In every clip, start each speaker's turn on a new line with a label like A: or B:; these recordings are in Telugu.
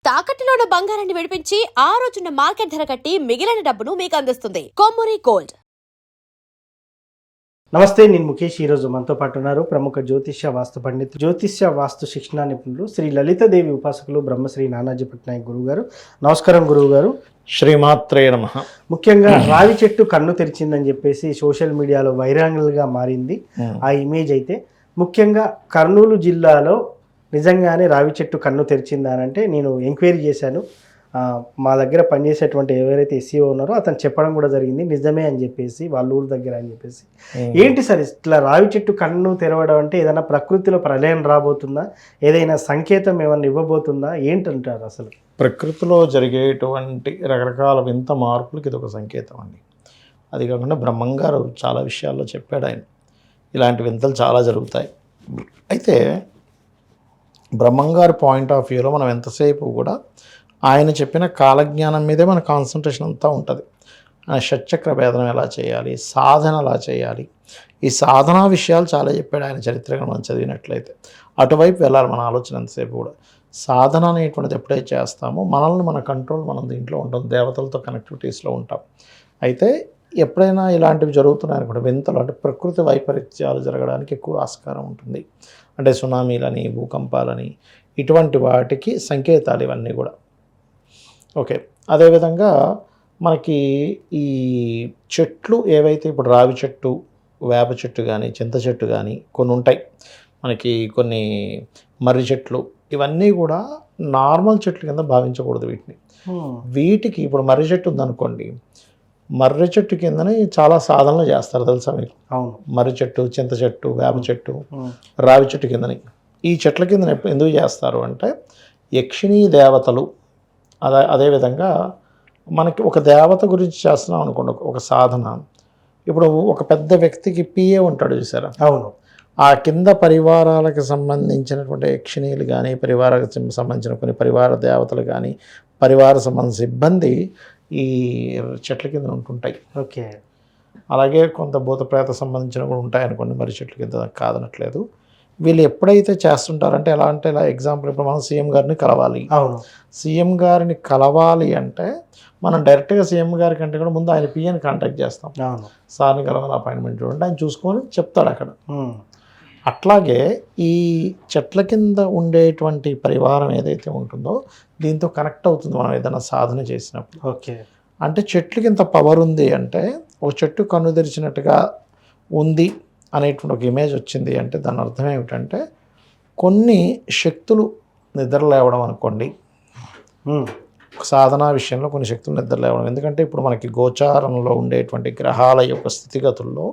A: తాకట్టులో ఉన్న బంగారాన్ని విడిపించి ఆ రోజున్న మార్కెట్ ధర కట్టి మిగిలిన డబ్బును మీకు అందిస్తుంది కొమ్మూరి గోల్డ్.
B: నమస్తే, నేను ముఖేష్. ఈరోజు మనతో పాటు ఉన్నారు ప్రముఖ జ్యోతిష్య వాస్తు పండితులు, జ్యోతిష్య వాస్తు శిక్షణ నిపుణులు, శ్రీ లలితాదేవి ఉపాసకులు బ్రహ్మశ్రీ నానాజీ పట్నాయక్ గురువు గారు. నమస్కారం గురువు గారు.
C: శ్రీమాత్రే నమః.
B: ముఖ్యంగా రావి చెట్టు కన్ను తెరిచిందని చెప్పేసి సోషల్ మీడియాలో వైరల్గా మారింది ఆ ఇమేజ్. అయితే ముఖ్యంగా కర్నూలు జిల్లాలో నిజంగానే రావి చెట్టు కన్ను తెరిచిందా అని అంటే నేను ఎంక్వైరీ చేశాను. మా దగ్గర పనిచేసేటువంటి ఎవరైతే ఎస్సీఓ ఉన్నారో అతను చెప్పడం కూడా జరిగింది, నిజమే అని చెప్పేసి, వాళ్ళ ఊరు దగ్గర అని చెప్పేసి. ఏంటి సార్ ఇట్లా రావి చెట్టు కన్ను తెరవడం అంటే? ఏదైనా ప్రకృతిలో ప్రళయం రాబోతుందా? ఏదైనా సంకేతం ఏమన్నా ఇవ్వబోతుందా? ఏంటంటారు అసలు?
C: ప్రకృతిలో జరిగేటువంటి రకరకాల వింత మార్పులకి ఇది ఒక సంకేతం అండి. అది కాకుండా బ్రహ్మంగారు చాలా విషయాల్లో చెప్పాడు ఆయన, ఇలాంటి వింతలు చాలా జరుగుతాయి. అయితే బ్రహ్మంగారి పాయింట్ ఆఫ్ వ్యూలో మనం ఎంతసేపు కూడా ఆయన చెప్పిన కాలజ్ఞానం మీదే మన కాన్సన్ట్రేషన్ అంతా ఉంటుంది. ఆయన షట్చక్ర భేదనం ఎలా చేయాలి, సాధన ఎలా చేయాలి, ఈ సాధనా విషయాలు చాలా చెప్పాడు ఆయన చరిత్రగా మనం చదివినట్లయితే. అటువైపు వెళ్ళాలి మన ఆలోచన ఎంతసేపు కూడా. సాధన అనేటువంటిది ఎప్పుడైతే చేస్తామో మనల్ని మన కంట్రోల్ మనం దీంట్లో ఉంటాం, దేవతలతో కనెక్టివిటీస్లో ఉంటాం. అయితే ఎప్పుడైనా ఇలాంటివి జరుగుతున్నాయి అనుకుంటే వింతలు, అంటే ప్రకృతి వైపరీత్యాలు జరగడానికి ఎక్కువ ఆస్కారం ఉంటుంది. అంటే సునామీలని, భూకంపాలని, ఇటువంటి వాటికి సంకేతాలు ఇవన్నీ కూడా. ఓకే, అదేవిధంగా మనకి ఈ చెట్లు ఏవైతే ఇప్పుడు రావి చెట్టు, వేప చెట్టు కానీ, చింత చెట్టు కానీ కొన్ని ఉంటాయి మనకి, కొన్ని మర్రి చెట్లు, ఇవన్నీ కూడా నార్మల్ చెట్ల కింద భావించకూడదు వీటిని. వీటికి ఇప్పుడు మర్రి చెట్టు ఉందనుకోండి, మర్రి చెట్టు కిందనే చాలా సాధనలు చేస్తారు తెలుసా మీకు?
B: అవును.
C: మర్రి చెట్టు, చింత చెట్టు, వేప చెట్టు, రావి చెట్టు కిందని. ఈ చెట్ల కింద ఎందుకు చేస్తారు అంటే యక్షిణీ దేవతలు. అదేవిధంగా మనకి ఒక దేవత గురించి చేస్తున్నాం అనుకోండి, ఒక సాధన. ఇప్పుడు ఒక పెద్ద వ్యక్తికి పిఏ ఉంటాడు చూసారా?
B: అవును.
C: ఆ కింద పరివారాలకు సంబంధించినటువంటి యక్షిణీలు కానీ, పరివారాలకు సంబంధించిన కొన్ని పరివార దేవతలు కానీ, పరివార సంబంధించిన సిబ్బంది ఈ చెట్ల కింద ఉంటుంటాయి.
B: ఓకే.
C: అలాగే కొంత భూత ప్రేత సంబంధించినవి కూడా ఉంటాయి అనుకోండి, మరి చెట్ల కింద కాదనట్లేదు. వీళ్ళు ఎప్పుడైతే చేస్తుంటారంటే ఎలా అంటే, ఇలా ఎగ్జాంపుల్ ఇప్పుడు మనం సీఎం గారిని కలవాలి.
B: అవును.
C: సీఎం గారిని కలవాలి అంటే మనం డైరెక్ట్గా సీఎం గారి కంటే కూడా ముందు ఆయన పిఎని కాంటాక్ట్ చేస్తాం.
B: అవును.
C: సార్ని కలవాలి, అపాయింట్మెంట్ చూడండి, ఆయన చూసుకొని చెప్తాడు అక్కడ. అట్లాగే ఈ చెట్ల కింద ఉండేటువంటి పరివారం ఏదైతే ఉంటుందో దీంతో కనెక్ట్ అవుతుంది మనం ఏదైనా సాధన చేసినప్పుడు.
B: ఓకే.
C: అంటే చెట్లకి ఇంత పవర్ ఉంది అంటే, ఒక చెట్టు కన్ను తెరిచినట్టుగా ఉంది అనేటువంటి ఒక ఇమేజ్ వచ్చింది అంటే దాని అర్థం ఏమిటంటే కొన్ని శక్తులు నిద్ర లేవడం అనుకోండి. సాధనా విషయంలో కొన్ని శక్తులు నిద్ర లేవడం. ఎందుకంటే ఇప్పుడు మనకి గోచారంలో ఉండేటువంటి గ్రహాల యొక్క స్థితిగతుల్లో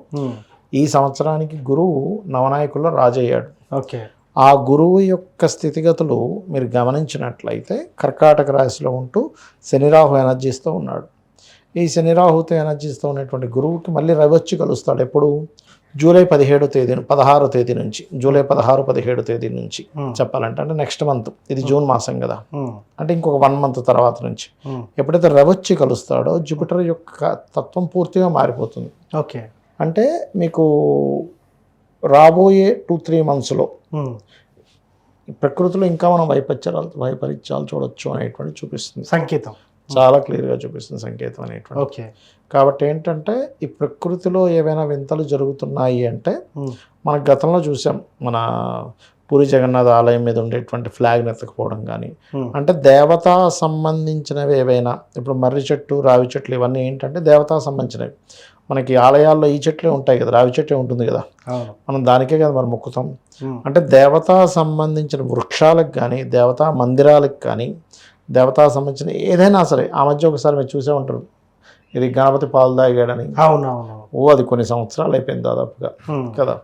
C: ఈ సంవత్సరానికి గురువు నవనాయకుల్లో రాజయ్యాడు.
B: ఓకే.
C: ఆ గురువు యొక్క స్థితిగతులు మీరు గమనించినట్లయితే కర్కాటక రాశిలో ఉంటూ శనిరాహు ఎనర్జీస్తో ఉన్నాడు. ఈ శనిరాహుతో ఎనర్జీస్తో ఉన్నటువంటి గురువుకి మళ్ళీ రవి వచ్చి కలుస్తాడు. ఎప్పుడు? జూలై 16వ తేదీ, 16వ తేదీ నుంచి, జూలై 16, 17 తేదీ నుంచి చెప్పాలంటే, అంటే నెక్స్ట్ మంత్, ఇది జూన్ మాసం కదా, అంటే ఇంకొక 1 మంత్ తర్వాత నుంచి ఎప్పుడైతే రవి వచ్చి కలుస్తాడో జూపిటర్ యొక్క తత్వం పూర్తిగా మారిపోతుంది.
B: ఓకే.
C: అంటే మీకు రాబోయే 2-3 మంత్స్లో ప్రకృతిలో ఇంకా మనం వైపరీత్యాలు చూడొచ్చు అనేటువంటి చూపిస్తుంది సంకేతం. చాలా క్లియర్గా చూపిస్తుంది సంకేతం అనేటువంటి.
B: ఓకే.
C: కాబట్టి ఏంటంటే ఈ ప్రకృతిలో ఏవైనా వింతలు జరుగుతున్నాయి అంటే మన గతంలో చూసాం, మన పూరి జగన్నాథ ఆలయం మీద ఉండేటువంటి ఫ్లాగ్ని ఎత్తకపోవడం కానీ, అంటే దేవతా సంబంధించినవి ఏవైనా. ఇప్పుడు మర్రి చెట్టు, రావి చెట్లు ఇవన్నీ ఏంటంటే దేవతా సంబంధించినవి. మనకి ఆలయాల్లో ఈ చెట్లే ఉంటాయి కదా, రావి చెట్టే ఉంటుంది కదా, మనం దానికే కదా మనం మొక్కుతాం. అంటే దేవతా సంబంధించిన వృక్షాలకు కానీ, దేవతా మందిరాలకు కానీ, దేవతా సంబంధించిన ఏదైనా సరే. ఆ మధ్య ఒకసారి మీరు చూసే ఉంటారు, ఇది గణపతి పాలు తాగాడని.
B: అవునవును.
C: అది కొన్ని సంవత్సరాలు అయిపోయింది దాదాపుగా కదా.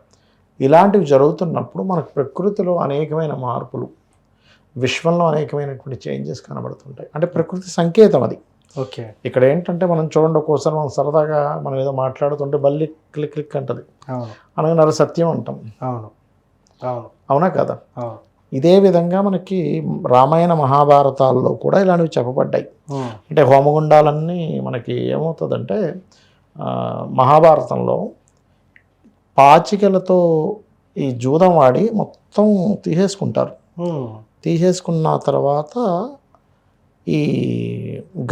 C: ఇలాంటివి జరుగుతున్నప్పుడు మనకు ప్రకృతిలో అనేకమైన మార్పులు, విశ్వంలో అనేకమైనటువంటి చేంజెస్ కనబడుతుంటాయి. అంటే ప్రకృతి సంకేతం అది.
B: ఓకే.
C: ఇక్కడ ఏంటంటే మనం చూడండి, ఒక్కోసారి మనం సరదాగా మనం ఏదో మాట్లాడుతుంటే బల్లి క్లిక్ క్లిక్ అంటది, అనగా సత్యం అంటాం. అవునా కదా? ఇదే విధంగా మనకి రామాయణ మహాభారతాల్లో కూడా ఇలాంటివి చెప్పబడ్డాయి. అంటే హోమగుండాలన్నీ మనకి ఏమవుతుందంటే మహాభారతంలో పాచికలతో ఈ జూదం వాడి మొత్తం తీసేసుకుంటారు. తీసేసుకున్న తర్వాత ఈ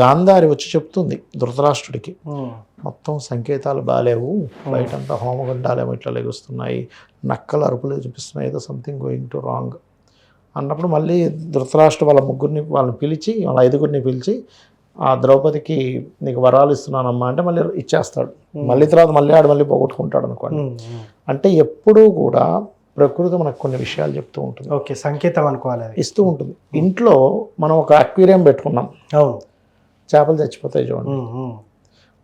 C: గాంధారి వచ్చి చెప్తుంది ధృతరాష్ట్రుడికి,
B: ఉమ్,
C: మొత్తం సంకేతాలు బాలేవు, బయటంతా హోమగుండాలేమో ఇట్లా లెగుస్తున్నాయి, నక్కలు అరుపులు చూపిస్తున్నాయి, ఏదో సంథింగ్ గోయింగ్ టు రాంగ్ అన్నప్పుడు మళ్ళీ ధృతరాష్ట్రుడు వాళ్ళని పిలిచి, వాళ్ళ 5గురిని పిలిచి, ఆ ద్రౌపదికి నీకు వరాలు ఇస్తున్నానమ్మా అంటే మళ్ళీ ఇచ్చేస్తాడు. మళ్ళీ తర్వాత మళ్ళీ పోగొట్టుకుంటాడు అనుకోండి. అంటే ఎప్పుడూ కూడా ప్రకృతి మనకు కొన్ని విషయాలు చెప్తూ ఉంటుంది,
B: ఓకే, సంకేతం అనుకోవాలి అది.
C: ఇస్తూ ఉంటుంది. ఇంట్లో మనం ఒక అక్వేరియం పెట్టుకున్నాం,
B: అవును.
C: చేపలు చచ్చిపోతాయి చూడండి,
B: ఉమ్, ఉమ్,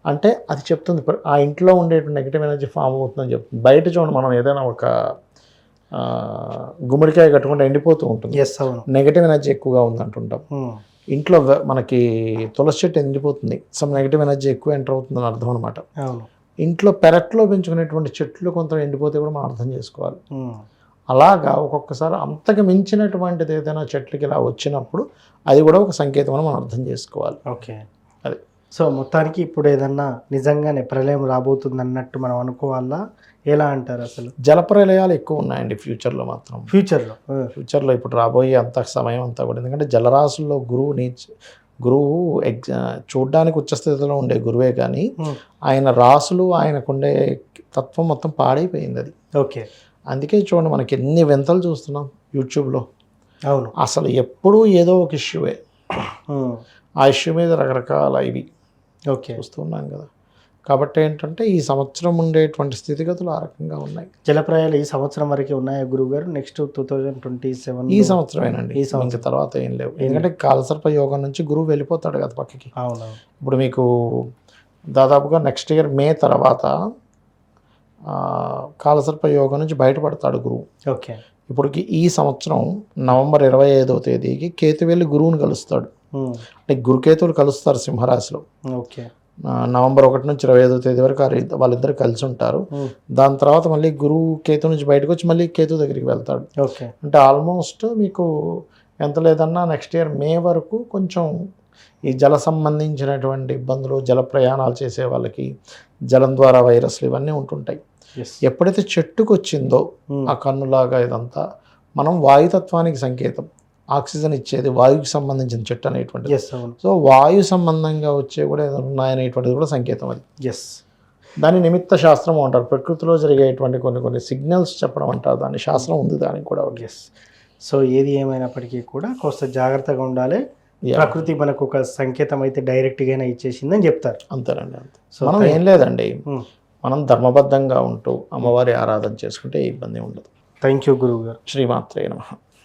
C: అంటే అది చెప్తుంది ఆ ఇంట్లో ఉండేటువంటి నెగిటివ్ ఎనర్జీ ఫామ్ అవుతుందని చెప్తుంది. బయట చూడండి, మనం ఏదైనా ఒక గుమ్మడికాయ కట్టుకుంటే ఎండిపోతూ ఉంటుంది,
B: ఎస్, అవును.
C: నెగిటివ్ ఎనర్జీ ఎక్కువగా ఉంది అంటుంటాం.
B: ఉమ్,
C: ఇంట్లో మనకి తులసి చెట్టు ఎండిపోతుంది, సమ్ నెగిటివ్ ఎనర్జీ ఎక్కువ ఎంటర్ అవుతుందని అర్థం అనమాట.
B: అవును.
C: ఇంట్లో పెరట్లో పెంచుకునేటువంటి చెట్లు కొంత ఎండిపోతే కూడా మనం అర్థం చేసుకోవాలి.
B: ఉమ్,
C: అలాగా ఒక్కొక్కసారి అంతకు మించినటువంటిది ఏదైనా చెట్లకి ఇలా వచ్చినప్పుడు అది కూడా ఒక సంకేతం అని మనం అర్థం చేసుకోవాలి.
B: ఓకే.
C: అది
B: సో మొత్తానికి ఇప్పుడు ఏదన్నా నిజంగానే ప్రళయం రాబోతుంది అన్నట్టు మనం అనుకోవాలా, ఎలా అంటారు అసలు?
C: జలప్రలయాలు ఎక్కువ ఉన్నాయండి ఫ్యూచర్లో మాత్రం. ఫ్యూచర్లో ఇప్పుడు రాబోయే అంత సమయం అంతా కూడా, ఎందుకంటే జలరాశుల్లో గురువు చూడ్డానికి ఉచ్చస్థితిలో ఉండే గురువే కానీ ఆయన రాసులు ఆయనకుండే తత్వం మొత్తం పాడైపోయింది అది.
B: ఓకే.
C: అందుకే చూడండి మనకి ఎన్ని వింతలు చూస్తున్నాం యూట్యూబ్లో.
B: అవును.
C: అసలు ఎప్పుడూ ఏదో ఒక ఇష్యూవే, ఆ ఇష్యూ మీద రకరకాల ఇవి
B: ఓకే
C: చూస్తున్నాం కదా. కాబట్టి ఏంటంటే ఈ సంవత్సరం ఉండేటువంటి స్థితిగతులు ఆ రకంగా ఉన్నాయి.
B: జలప్రయాలు ఈ సంవత్సరం వరకే ఉన్నాయా గురువు గారు? నెక్స్ట్ 2027
C: ఈ సంవత్సరమేనండి, ఈ సంవత్సరం తర్వాత ఏం లేవు. ఎందుకంటే కాలసర్ప యోగం నుంచి గురువు వెళ్ళిపోతాడు కదా పక్కకి.
B: అవును.
C: ఇప్పుడు మీకు దాదాపుగా నెక్స్ట్ ఇయర్ మే తర్వాత కాలసర్ప యోగం నుంచి బయటపడతాడు గురువు.
B: ఓకే.
C: ఇప్పటికి ఈ సంవత్సరం నవంబర్ 25వ తేదీకి కేతు వెళ్ళి గురువుని కలుస్తాడు. అంటే గురుకేతువులు కలుస్తారు సింహరాశిలో.
B: ఓకే.
C: నవంబర్ 1 నుంచి 25వ తేదీ వరకు వాళ్ళిద్దరు కలిసి ఉంటారు. దాని తర్వాత మళ్ళీ గురువు కేతు నుంచి బయటకు వచ్చి మళ్ళీ కేతు దగ్గరికి వెళ్తాడు.
B: ఓకే.
C: అంటే ఆల్మోస్ట్ మీకు ఎంత లేదన్నా నెక్స్ట్ ఇయర్ మే వరకు కొంచెం ఈ జల సంబంధించినటువంటి ఇబ్బందులు, జల ప్రయాణాలు చేసే వాళ్ళకి జలం ద్వారా వైరస్లు ఇవన్నీ ఉంటుంటాయి. ఎప్పుడైతే చెట్టుకు వచ్చిందో ఆ కన్నులాగా ఇదంతా, మనం వాయుతత్వానికి సంకేతం, ఆక్సిజన్ ఇచ్చేది వాయువుకి సంబంధించిన చెట్టు అనేటువంటిది. సో వాయు సంబంధంగా వచ్చే కూడా ఏదైనా ఉన్నాయనేటువంటిది కూడా సంకేతం అది. దాని నిమిత్త శాస్త్రం అంటారు. ప్రకృతిలో జరిగేటువంటి కొన్ని సిగ్నల్స్ చెప్పడం అంటారు, దాని శాస్త్రం ఉంది దానికి కూడా.
B: సో ఏది ఏమైనప్పటికీ కూడా కాస్త జాగ్రత్తగా ఉండాలి. ప్రకృతి మనకు ఒక సంకేతం అయితే డైరెక్ట్గానే ఇచ్చేసిందని చెప్తారు.
C: అంతేనండి, అంతే. సో మనం ఏం లేదండి, మనం ధర్మబద్ధంగా ఉంటూ అమ్మవారి ఆరాధన చేసుకుంటే ఏ ఇబ్బంది ఉండదు.
B: థ్యాంక్ యూ గురువు గారు.
C: శ్రీమాత్రే నమః.